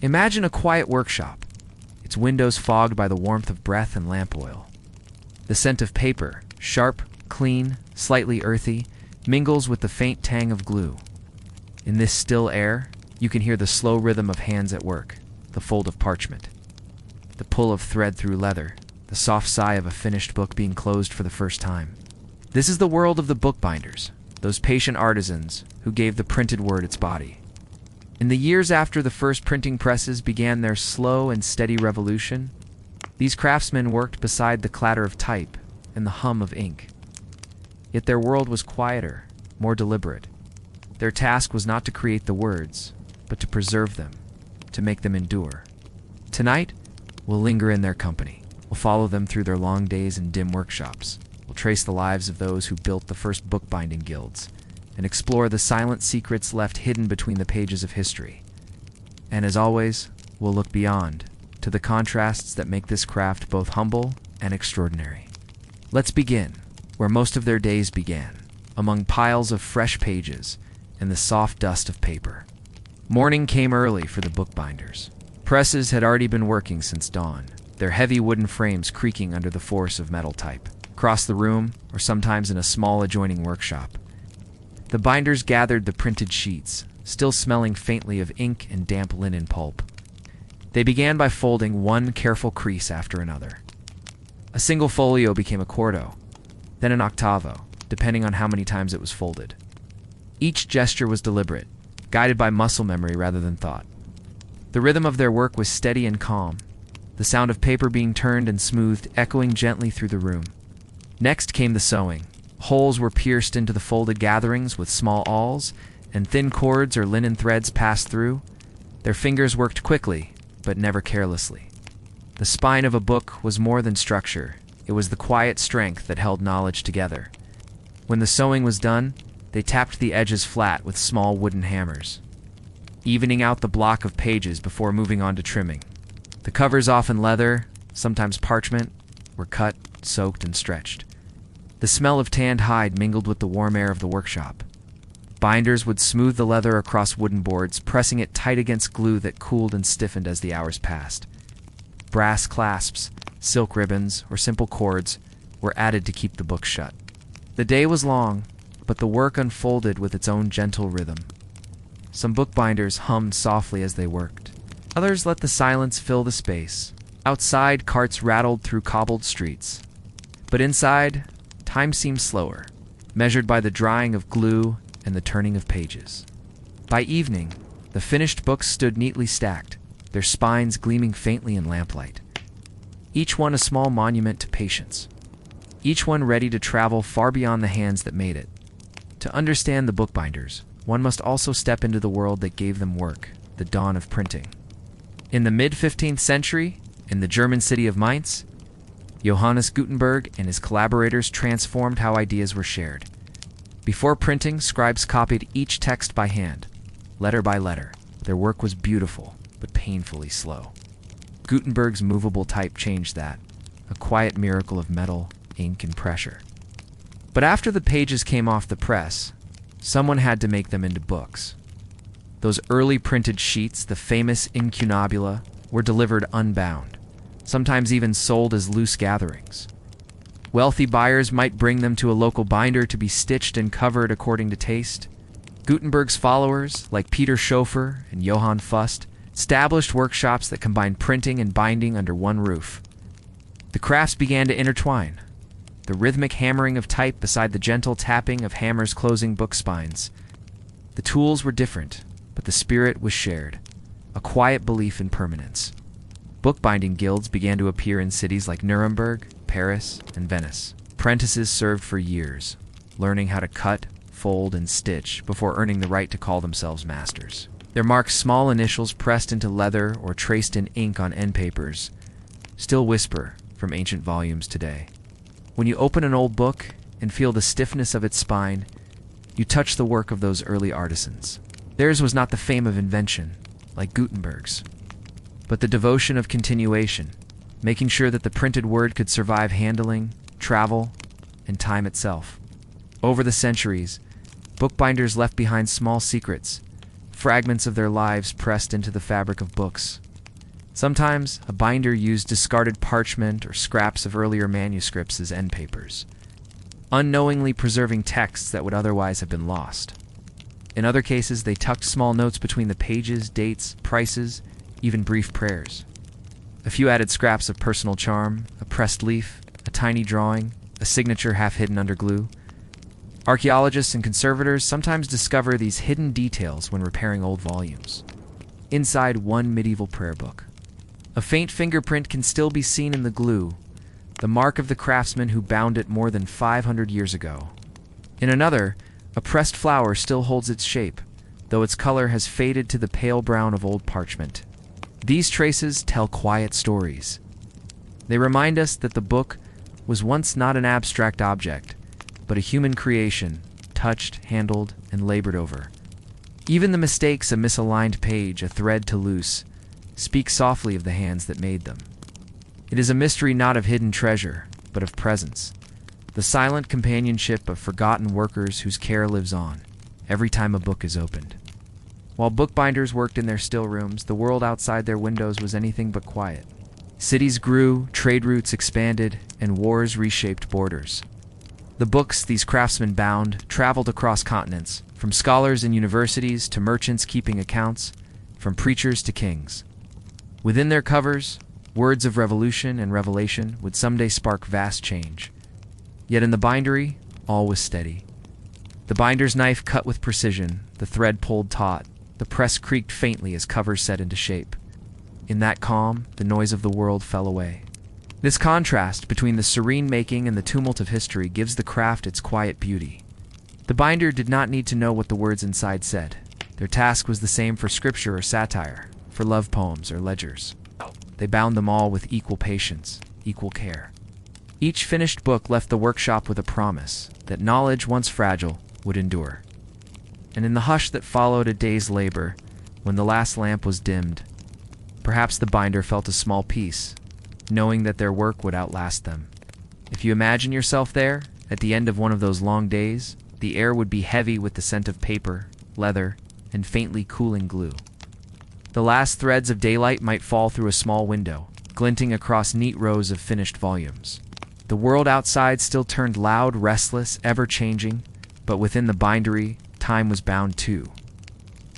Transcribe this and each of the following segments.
Imagine a quiet workshop, its windows fogged by the warmth of breath and lamp oil. The scent of paper, sharp, clean, slightly earthy, mingles with the faint tang of glue. In this still air, you can hear the slow rhythm of hands at work, the fold of parchment, the pull of thread through leather, the soft sigh of a finished book being closed for the first time. This is the world of the bookbinders, those patient artisans who gave the printed word its body. In the years after the first printing presses began their slow and steady revolution, these craftsmen worked beside the clatter of type and the hum of ink. Yet their world was quieter, more deliberate. Their task was not to create the words, but to preserve them, to make them endure. Tonight, we'll linger in their company. We'll follow them through their long days in dim workshops. We'll trace the lives of those who built the first bookbinding guilds, and explore the silent secrets left hidden between the pages of history. And as always, we'll look beyond, to the contrasts that make this craft both humble and extraordinary. Let's begin, where most of their days began, among piles of fresh pages and the soft dust of paper. Morning came early for the bookbinders. Presses had already been working since dawn, their heavy wooden frames creaking under the force of metal type. Across the room, or sometimes in a small adjoining workshop, the binders gathered the printed sheets, still smelling faintly of ink and damp linen pulp. They began by folding one careful crease after another. A single folio became a quarto, then an octavo, depending on how many times it was folded. Each gesture was deliberate, guided by muscle memory rather than thought. The rhythm of their work was steady and calm, the sound of paper being turned and smoothed echoing gently through the room. Next came the sewing. Holes were pierced into the folded gatherings with small awls, and thin cords or linen threads passed through. Their fingers worked quickly, but never carelessly. The spine of a book was more than structure. It was the quiet strength that held knowledge together. When the sewing was done, they tapped the edges flat with small wooden hammers, evening out the block of pages before moving on to trimming. The covers, often leather, sometimes parchment, were cut, soaked, and stretched. The smell of tanned hide mingled with the warm air of the workshop. Binders would smooth the leather across wooden boards, pressing it tight against glue that cooled and stiffened as the hours passed. Brass clasps, silk ribbons, or simple cords were added to keep the book shut. The day was long, but the work unfolded with its own gentle rhythm. Some bookbinders hummed softly as they worked. Others let the silence fill the space. Outside, carts rattled through cobbled streets. But inside, time seemed slower, measured by the drying of glue and the turning of pages. By evening, the finished books stood neatly stacked, their spines gleaming faintly in lamplight. Each one a small monument to patience. Each one ready to travel far beyond the hands that made it. To understand the bookbinders, one must also step into the world that gave them work, the dawn of printing. In the mid-15th century, in the German city of Mainz, Johannes Gutenberg and his collaborators transformed how ideas were shared. Before printing, scribes copied each text by hand, letter by letter. Their work was beautiful, but painfully slow. Gutenberg's movable type changed that, a quiet miracle of metal, ink, and pressure. But after the pages came off the press, someone had to make them into books. Those early printed sheets, the famous incunabula, were delivered unbound, sometimes even sold as loose gatherings. Wealthy buyers might bring them to a local binder to be stitched and covered according to taste. Gutenberg's followers, like Peter Schoeffer and Johann Fust, established workshops that combined printing and binding under one roof. The crafts began to intertwine, the rhythmic hammering of type beside the gentle tapping of hammers closing book spines. The tools were different, but the spirit was shared, a quiet belief in permanence. Bookbinding guilds began to appear in cities like Nuremberg, Paris, and Venice. Apprentices served for years, learning how to cut, fold, and stitch before earning the right to call themselves masters. Their marked small initials pressed into leather or traced in ink on end papers still whisper from ancient volumes today. When you open an old book and feel the stiffness of its spine, you touch the work of those early artisans. Theirs was not the fame of invention, like Gutenberg's, but the devotion of continuation, making sure that the printed word could survive handling, travel, and time itself. Over the centuries, bookbinders left behind small secrets, fragments of their lives pressed into the fabric of books. Sometimes, a binder used discarded parchment or scraps of earlier manuscripts as end papers, unknowingly preserving texts that would otherwise have been lost. In other cases, they tucked small notes between the pages, dates, prices, even brief prayers. A few added scraps of personal charm, a pressed leaf, a tiny drawing, a signature half hidden under glue. Archaeologists and conservators sometimes discover these hidden details when repairing old volumes. Inside one medieval prayer book, a faint fingerprint can still be seen in the glue, the mark of the craftsman who bound it more than 500 years ago. In another, a pressed flower still holds its shape, though its color has faded to the pale brown of old parchment. These traces tell quiet stories. They remind us that the book was once not an abstract object, but a human creation, touched, handled, and labored over. Even the mistakes, a misaligned page, a thread to loose, speak softly of the hands that made them. It is a mystery not of hidden treasure, but of presence, the silent companionship of forgotten workers whose care lives on, every time a book is opened. While bookbinders worked in their still rooms, the world outside their windows was anything but quiet. Cities grew, trade routes expanded, and wars reshaped borders. The books these craftsmen bound traveled across continents, from scholars in universities to merchants keeping accounts, from preachers to kings. Within their covers, words of revolution and revelation would someday spark vast change. Yet in the bindery, all was steady. The binder's knife cut with precision, the thread pulled taut, the press creaked faintly as covers set into shape. In that calm, the noise of the world fell away. This contrast between the serene making and the tumult of history gives the craft its quiet beauty. The binder did not need to know what the words inside said. Their task was the same for scripture or satire, for love poems or ledgers. They bound them all with equal patience, equal care. Each finished book left the workshop with a promise that knowledge, once fragile, would endure. And in the hush that followed a day's labor, when the last lamp was dimmed, perhaps the binder felt a small peace, knowing that their work would outlast them. If you imagine yourself there, at the end of one of those long days, the air would be heavy with the scent of paper, leather, and faintly cooling glue. The last threads of daylight might fall through a small window, glinting across neat rows of finished volumes. The world outside still turned loud, restless, ever-changing, but within the bindery, time was bound too.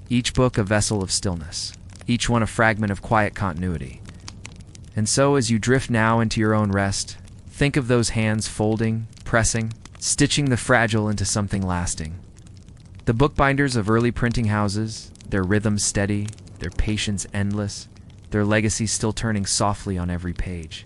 Each book a vessel of stillness, each one a fragment of quiet continuity. And so, as you drift now into your own rest, think of those hands folding, pressing, stitching the fragile into something lasting. The bookbinders of early printing houses, their rhythms steady, their patience endless, their legacy still turning softly on every page.